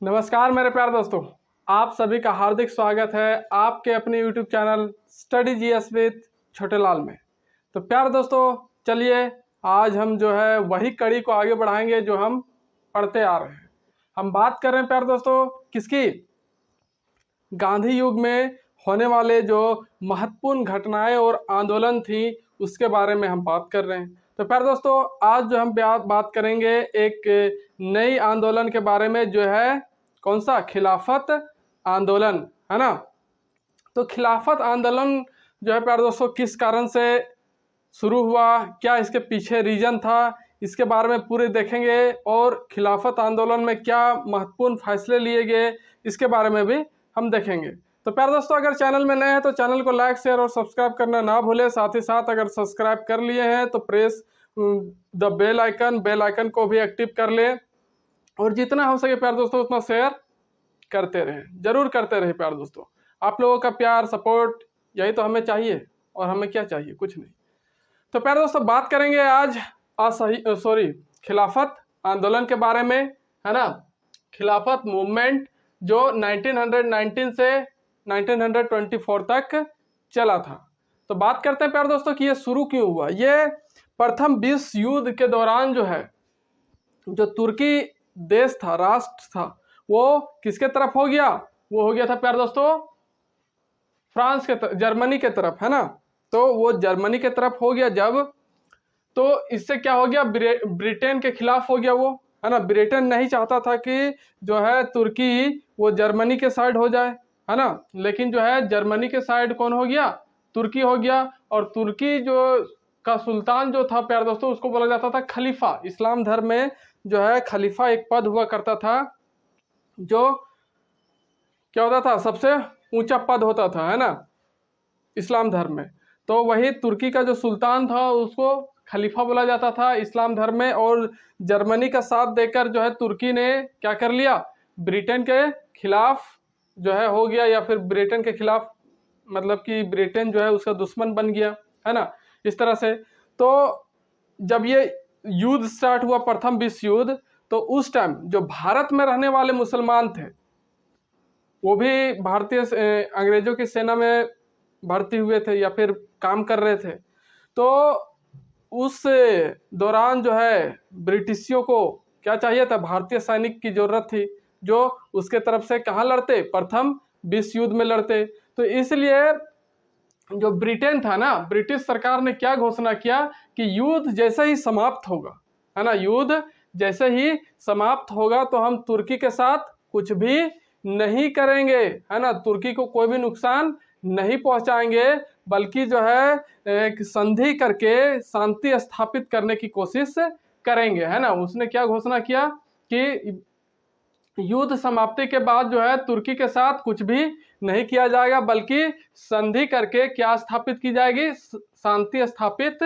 नमस्कार मेरे प्यारे दोस्तों, आप सभी का हार्दिक स्वागत है आपके अपने YouTube channel study GS with छोटे लाल में। तो प्यारे दोस्तों, चलिए आज हम जो है वही कड़ी को आगे बढ़ाएंगे जो हम पढ़ते आ रहे हैं। हम बात कर रहे हैं प्यारे दोस्तों किसकी? गांधी युग में होने वाले जो महत्वपूर्ण घटनाएं और आंदोलन थी उसके बारे में हम बात कर रहे हैं। तो प्यारे दोस्तों, आज जो हम बात करेंगे एक नई आंदोलन के बारे में, जो है कौन सा? खिलाफत आंदोलन, है ना। तो खिलाफत आंदोलन जो है प्यारे दोस्तों किस कारण से शुरू हुआ, क्या इसके पीछे रीजन था, इसके बारे में पूरे देखेंगे। और खिलाफत आंदोलन में क्या महत्वपूर्ण फैसले लिए गए इसके बारे में भी हम देखेंगे। तो प्यारे दोस्तों, अगर चैनल में नए हैं तो चैनल को लाइक शेयर और सब्सक्राइब करना ना भूलें। साथ ही साथ अगर सब्सक्राइब कर लिए हैं तो प्रेस द बेल आइकन को भी एक्टिव कर लें। और जितना हो सके प्यारे दोस्तों उतना शेयर करते रहें, जरूर करते रहे प्यारे दोस्तों। आप लोगों का प्यार सपोर्ट यही तो हमें चाहिए, और हमें क्या चाहिए? कुछ नहीं। तो प्यारे दोस्तों, बात करेंगे आज खिलाफत आंदोलन के बारे में, है ना। खिलाफत मूवमेंट जो 1919 से 1924 तक चला था। तो बात करते हैं प्यारे दोस्तों कि ये शुरू क्यों हुआ। ये प्रथम विश्व युद्ध के दौरान जो है, जो तुर्की देश था, राष्ट्र था, वो किसके तरफ हो गया? वो हो गया था प्यारे दोस्तों फ्रांस के जर्मनी के तरफ, है ना। तो वो जर्मनी के तरफ हो गया जब, तो इससे क्या हो गया? ब्रिटेन के खिलाफ हो गया वो, है ना। ब्रिटेन नहीं चाहता था कि जो है तुर्की वो जर्मनी के साइड हो जाए, है ना। लेकिन जो है जर्मनी के साइड कौन हो गया? तुर्की हो गया। और तुर्की जो का सुल्तान जो था प्यारे दोस्तों, उसको बोला जाता था खलीफा। इस्लाम धर्म में जो है खलीफा एक पद हुआ करता था, जो क्या होता था? सबसे ऊंचा पद होता था, है ना, इस्लाम धर्म में। तो वही तुर्की का जो सुल्तान था उसको खलीफा बोला जाता था इस्लाम धर्म में। और जर्मनी का साथ देकर जो है तुर्की ने क्या कर लिया? ब्रिटेन के खिलाफ जो है हो गया, या फिर ब्रिटेन के खिलाफ मतलब कि ब्रिटेन जो है उसका दुश्मन बन गया, है ना, इस तरह से। तो जब ये युद्ध स्टार्ट हुआ, प्रथम विश्व युद्ध, तो उस टाइम जो भारत में रहने वाले मुसलमान थे वो भी भारतीय अंग्रेजों की सेना में भर्ती हुए थे या फिर काम कर रहे थे। तो उस दौरान जो है ब्रिटिशियों को क्या चाहिए था? भारतीय सैनिक की जरूरत थी, जो उसके तरफ से कहाँ लड़ते? प्रथम विश्व युद्ध में लड़ते। तो इसलिए जो ब्रिटेन था ना, ब्रिटिश सरकार ने क्या घोषणा किया कि युद्ध जैसे ही समाप्त होगा, है ना, युद्ध जैसे ही समाप्त होगा तो हम तुर्की के साथ कुछ भी नहीं करेंगे, है ना, तुर्की को कोई भी नुकसान नहीं पहुंचाएंगे, बल्कि जो है एक संधि करके शांति स्थापित करने की कोशिश करेंगे, है ना। उसने क्या घोषणा किया कि युद्ध समाप्ति के बाद जो है तुर्की के साथ कुछ भी नहीं किया जाएगा, बल्कि संधि करके क्या स्थापित की जाएगी? शांति स्थापित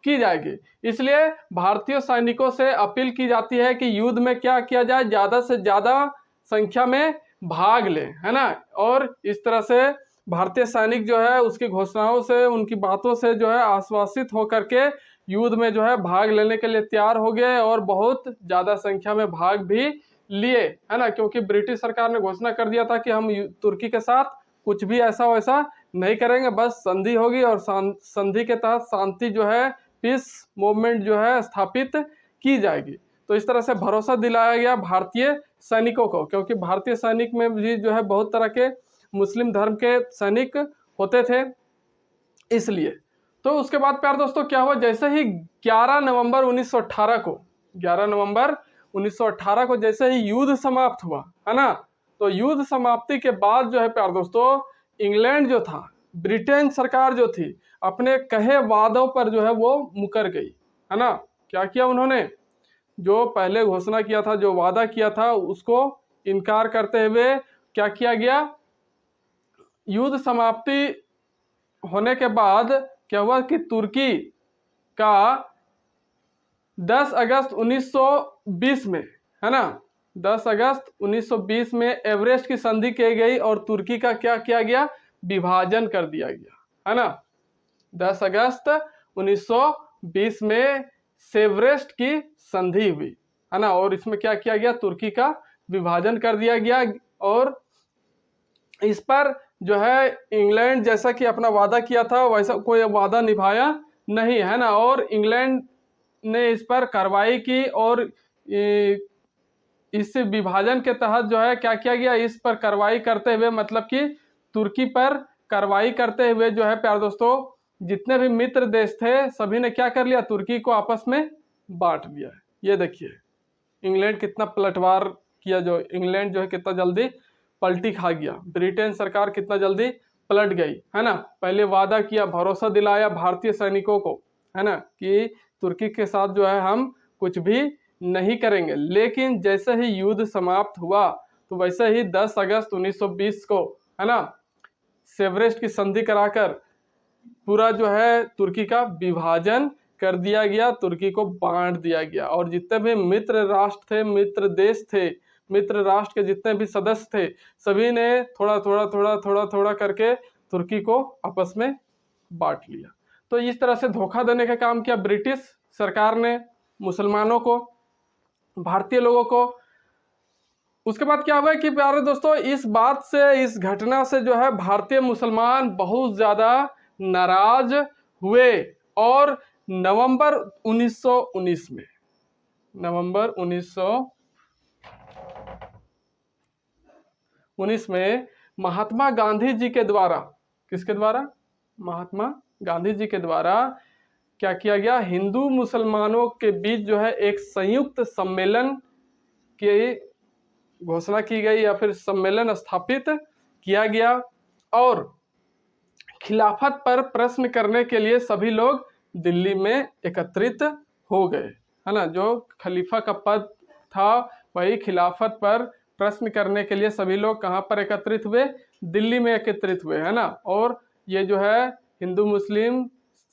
की जाएगी। इसलिए भारतीय सैनिकों से अपील की जाती है कि युद्ध में क्या किया जाए? ज्यादा से ज्यादा संख्या में भाग ले, है ना। और इस तरह से भारतीय सैनिक जो है उसकी घोषणाओं से, उनकी बातों से जो है आश्वासित होकर के युद्ध में जो है भाग लेने के लिए तैयार हो गए, और बहुत ज्यादा संख्या में भाग भी लिए, है ना। क्योंकि ब्रिटिश सरकार ने घोषणा कर दिया था कि हम तुर्की के साथ कुछ भी ऐसा वैसा नहीं करेंगे, बस संधि होगी और संधि के तहत शांति जो है, पीस मूवमेंट जो है स्थापित की जाएगी। तो इस तरह से भरोसा दिलाया गया भारतीय सैनिकों को, क्योंकि भारतीय सैनिक में भी जो है बहुत तरह के मुस्लिम धर्म के सैनिक होते थे, इसलिए। तो उसके बाद प्यार दोस्तों क्या हुआ? जैसे ही 11 नवंबर 1918 को जैसे ही युद्ध समाप्त हुआ, है ना, तो युद्ध समाप्ति के बाद जो है प्यार दोस्तों इंग्लैंड जो था, ब्रिटेन सरकार जो थी, अपने कहे वादों पर जो है वो मुकर गई, है ना। क्या किया उन्होंने? जो पहले घोषणा किया था, जो वादा किया था, उसको इनकार करते हुए क्या किया गया? युद्ध समाप्ति होने के बाद क्या हुआ कि तुर्की का 10 अगस्त 1920 में, है ना, 10 अगस्त 1920 में एवरेस्ट की संधि की गई और तुर्की का क्या किया गया? विभाजन कर दिया गया, है ना। 10 अगस्त 1920 में सेवरेस्ट की संधि हुई, है ना। और इसमें क्या किया गया? तुर्की का विभाजन कर दिया गया और इस पर जो है इंग्लैंड जैसा कि अपना वादा किया था वैसा कोई वादा निभाया नहीं, है ना। और इंग्लैंड ने इस पर कार्रवाई की और इस विभाजन के तहत जो है क्या किया गया, इस पर कार्रवाई करते हुए मतलब कि तुर्की पर कार्रवाई करते हुए जो है प्यारे दोस्तों जितने भी मित्र देश थे सभी ने क्या कर लिया, तुर्की को आपस में बांट दिया। ये देखिए इंग्लैंड कितना पलटवार किया, जो इंग्लैंड जो है कितना जल्दी पलटी खा गया, ब्रिटेन सरकार कितना जल्दी पलट गई, है ना। पहले वादा किया, भरोसा दिलाया भारतीय सैनिकों को, है ना, कि तुर्की के साथ जो है हम कुछ भी नहीं करेंगे, लेकिन जैसे ही युद्ध समाप्त हुआ तो वैसे ही 10 अगस्त 1920 को, है ना, सेवरेस्ट की संधि कराकर पूरा जो है तुर्की का विभाजन कर दिया गया, तुर्की को बांट दिया गया। और जितने भी मित्र राष्ट्र थे, मित्र देश थे, मित्र राष्ट्र के जितने भी सदस्य थे सभी ने थोड़ा थोड़ा थोड़ा थोड़ा थोड़ा करके तुर्की को आपस में बांट लिया। तो इस तरह से धोखा देने का काम किया ब्रिटिश सरकार ने मुसलमानों को, भारतीय लोगों को। उसके बाद क्या हुआ कि प्यारे दोस्तों इस बात से, इस घटना से जो है भारतीय मुसलमान बहुत ज्यादा नाराज हुए और नवंबर 1919 में, नवंबर 1919 में महात्मा गांधी जी के द्वारा, किसके द्वारा, महात्मा गांधी जी के द्वारा क्या किया गया, हिंदू मुसलमानों के बीच जो है एक संयुक्त सम्मेलन की घोषणा की गई या फिर सम्मेलन स्थापित किया गया और खिलाफत पर प्रश्न करने के लिए सभी लोग दिल्ली में एकत्रित हो गए, है ना। जो खलीफा का पद था वही खिलाफत पर प्रश्न करने के लिए सभी लोग कहाँ पर एकत्रित हुए, दिल्ली में एकत्रित हुए, है ना। और ये जो है हिंदू मुस्लिम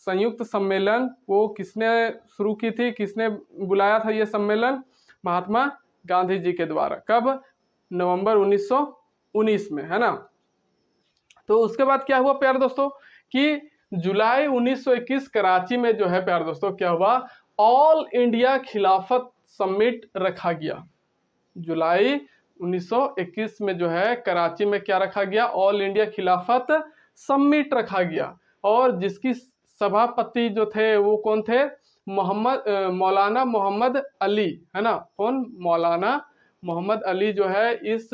संयुक्त सम्मेलन वो किसने शुरू की थी, किसने बुलाया था ये सम्मेलन, महात्मा गांधी जी के द्वारा। कब, नवंबर 1919 में, है ना। तो उसके बाद क्या हुआ प्यारे दोस्तों कि जुलाई 1921 कराची में जो है प्यारे दोस्तों क्या हुआ, ऑल इंडिया खिलाफत समिट रखा गया। जुलाई 1921 में जो है कराची में क्या रखा गया, ऑल इंडिया खिलाफत समिट रखा गया और जिसकी सभापति जो थे वो कौन थे, मौलाना मोहम्मद अली, है ना। कौन, मौलाना मोहम्मद अली जो है इस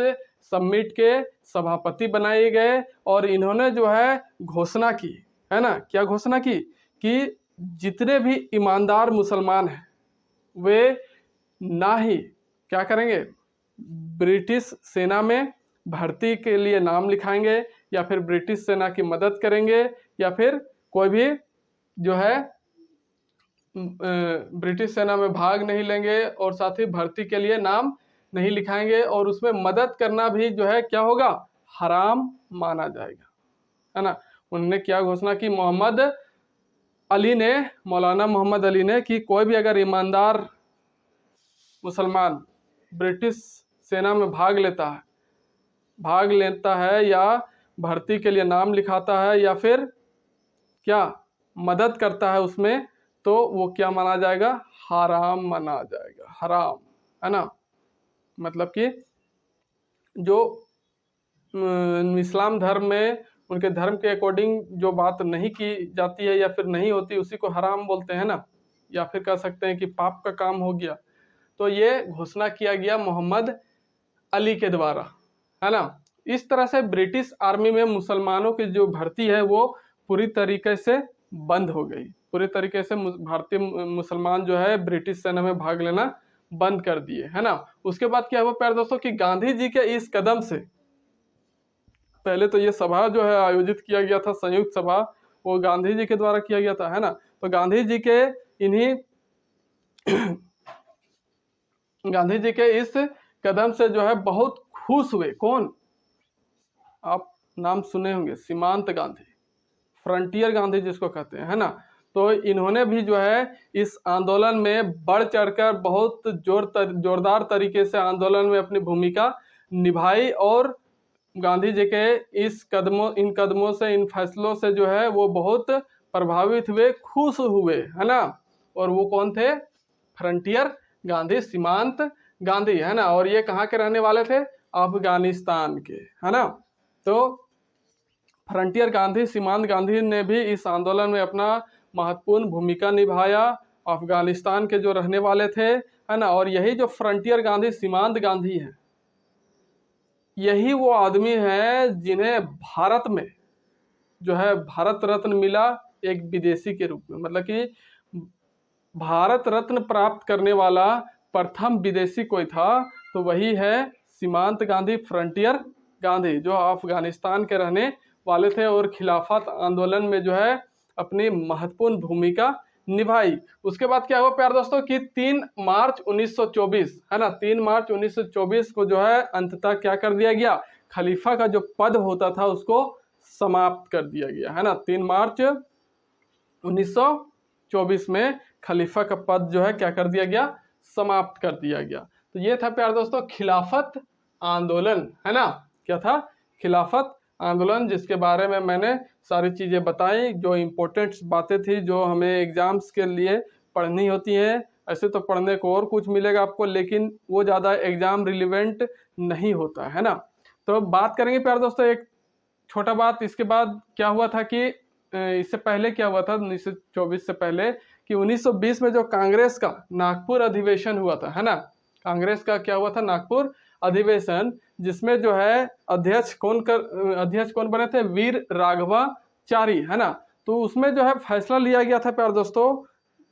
समिट के सभापति बनाए गए और इन्होंने जो है घोषणा की, है ना, क्या घोषणा की कि जितने भी ईमानदार मुसलमान हैं वे ना ही क्या करेंगे, ब्रिटिश सेना में भर्ती के लिए नाम लिखाएंगे या फिर ब्रिटिश सेना की मदद करेंगे या फिर कोई भी जो है ब्रिटिश सेना में भाग नहीं लेंगे और साथ ही भर्ती के लिए नाम नहीं लिखाएंगे और उसमें मदद करना भी जो है क्या होगा, हराम माना जाएगा, है ना। उन्होंने क्या घोषणा की, मोहम्मद अली ने, मौलाना मोहम्मद अली ने, कि कोई भी अगर ईमानदार मुसलमान ब्रिटिश सेना में भाग लेता है या भर्ती के लिए नाम लिखाता है या फिर क्या मदद करता है उसमें, तो वो क्या माना जाएगा, हराम माना जाएगा, हराम, है ना। मतलब कि जो इस्लाम धर्म में उनके धर्म के अकॉर्डिंग जो बात नहीं की जाती है या फिर नहीं होती उसी को हराम बोलते हैं ना, या फिर कह सकते हैं कि पाप का काम हो गया। तो ये घोषणा किया गया मोहम्मद अली के द्वारा, है ना। इस तरह से ब्रिटिश आर्मी में मुसलमानों की जो भर्ती है वो पूरी तरीके से बंद हो गई, पूरी तरीके से भारतीय मुसलमान जो है ब्रिटिश सेना में भाग लेना बंद कर दिए, है ना। उसके बाद क्या हुआ प्यारे दोस्तों कि गांधी जी के इस कदम से, पहले तो ये सभा जो है आयोजित किया गया था, संयुक्त सभा, वो गांधी जी के द्वारा किया गया था, है ना। तो गांधी जी के इन्हीं गांधी जी के इस कदम से जो है बहुत खुश हुए। कौन, आप नाम सुने होंगे, सीमांत गांधी, फ्रंटियर गांधी जिसको कहते हैं, है ना। तो इन्होंने भी जो है इस आंदोलन में बढ़ चढ़कर बहुत जोरदार तरीके से आंदोलन में अपनी भूमिका निभाई और गांधी जी के इन कदमों से, इन फैसलों से जो है वो बहुत प्रभावित हुए, खुश हुए, है ना। और वो कौन थे, फ्रंटियर गांधी, सीमांत गांधी, है ना। और ये कहाँ के रहने वाले थे? अफगानिस्तान के, है ना। तो फ्रंटियर गांधी, सीमांत गांधी ने भी इस आंदोलन में अपना महत्वपूर्ण भूमिका निभाया। अफगानिस्तान के जो रहने वाले थे, है ना। और यही जो फ्रंटियर गांधी, सीमांत गांधी है, यही वो आदमी है जिन्हें भारत में जो है भारत रत्न मिला एक विदेशी के रूप में। मतलब कि भारत रत्न प्राप्त करने वाला प्रथम विदेशी कोई था तो वही है सीमांत गांधी, फ्रंटियर गांधी, जो अफगानिस्तान के रहने वाले थे और खिलाफत आंदोलन में जो है अपनी महत्वपूर्ण भूमिका निभाई। उसके बाद क्या हुआ प्यारे दोस्तों कि 3 मार्च 1924, है ना, 3 मार्च 1924 को जो है अंततः क्या कर दिया गया? खलीफा का जो पद होता था उसको समाप्त कर दिया गया, है ना। 3 मार्च 1924 में खलीफा का पद जो है क्या कर दिया गया? समाप्त कर दिया गया। तो ये था प्यारे दोस्तों खिलाफत आंदोलन, है ना। क्या था? खिलाफत आंदोलन, जिसके बारे में मैंने सारी चीजें बताई, जो इम्पोर्टेंट बातें थी जो हमें एग्जाम्स के लिए पढ़नी होती है। ऐसे तो पढ़ने को और कुछ मिलेगा आपको, लेकिन वो ज़्यादा एग्जाम रिलेवेंट नहीं होता, है ना। तो बात करेंगे प्यारे दोस्तों एक छोटा बात, इसके बाद क्या हुआ था कि इससे पहले क्या हुआ था 1924 से पहले कि 1920 में जो कांग्रेस का नागपुर अधिवेशन हुआ था, है ना। कांग्रेस का क्या हुआ था? नागपुर अधिवेशन, जिसमें जो है अध्यक्ष कौन बने थे? वीर राघवाचारी, है ना। तो उसमें जो है फैसला लिया गया था प्यारे दोस्तों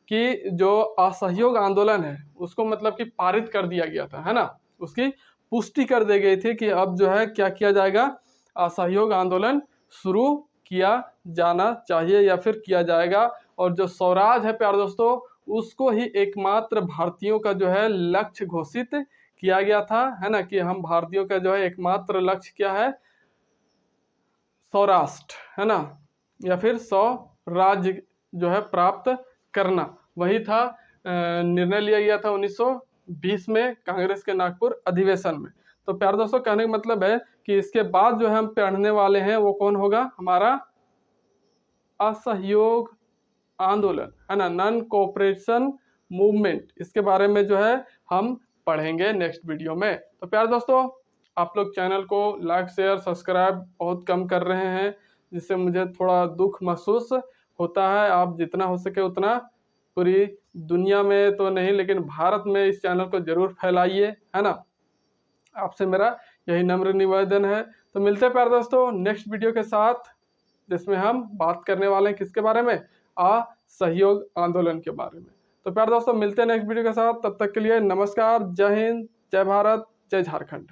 कि जो असहयोग आंदोलन है उसको मतलब कि पारित कर दिया गया था, है ना। उसकी पुष्टि कर दी गई थी कि अब जो है क्या किया जाएगा? असहयोग आंदोलन शुरू किया जाना चाहिए या फिर किया जाएगा। और जो स्वराज है प्यारे दोस्तों उसको ही एकमात्र भारतीयों का जो है लक्ष्य घोषित किया गया था, है ना, कि हम भारतीयों का जो है एकमात्र लक्ष्य क्या है? सौराष्ट्र, है ना, या फिर स्वराज्य जो है प्राप्त करना, वही था। निर्णय लिया गया था 1920 में कांग्रेस के नागपुर अधिवेशन में। तो प्यारे दोस्तों कहने का मतलब है कि इसके बाद जो है हम पढ़ने वाले हैं वो कौन होगा? हमारा असहयोग आंदोलन, है ना, नॉन कोऑपरेशन मूवमेंट। इसके बारे में जो है हम पढ़ेंगे नेक्स्ट वीडियो में। तो प्यारे दोस्तों आप लोग चैनल को लाइक शेयर सब्सक्राइब बहुत कम कर रहे हैं, जिससे मुझे थोड़ा दुख महसूस होता है। आप जितना हो सके उतना पूरी दुनिया में तो नहीं लेकिन भारत में इस चैनल को जरूर फैलाइए, है ना। आपसे मेरा यही नम्र निवेदन है। तो मिलते हैं प्यारे दोस्तों नेक्स्ट वीडियो के साथ, जिसमें हम बात करने वाले हैं किसके बारे में? असहयोग आंदोलन के बारे में। तो प्यारे दोस्तों मिलते हैं नेक्स्ट वीडियो के साथ, तब तक के लिए नमस्कार, जय हिंद, जय भारत, जय झारखंड।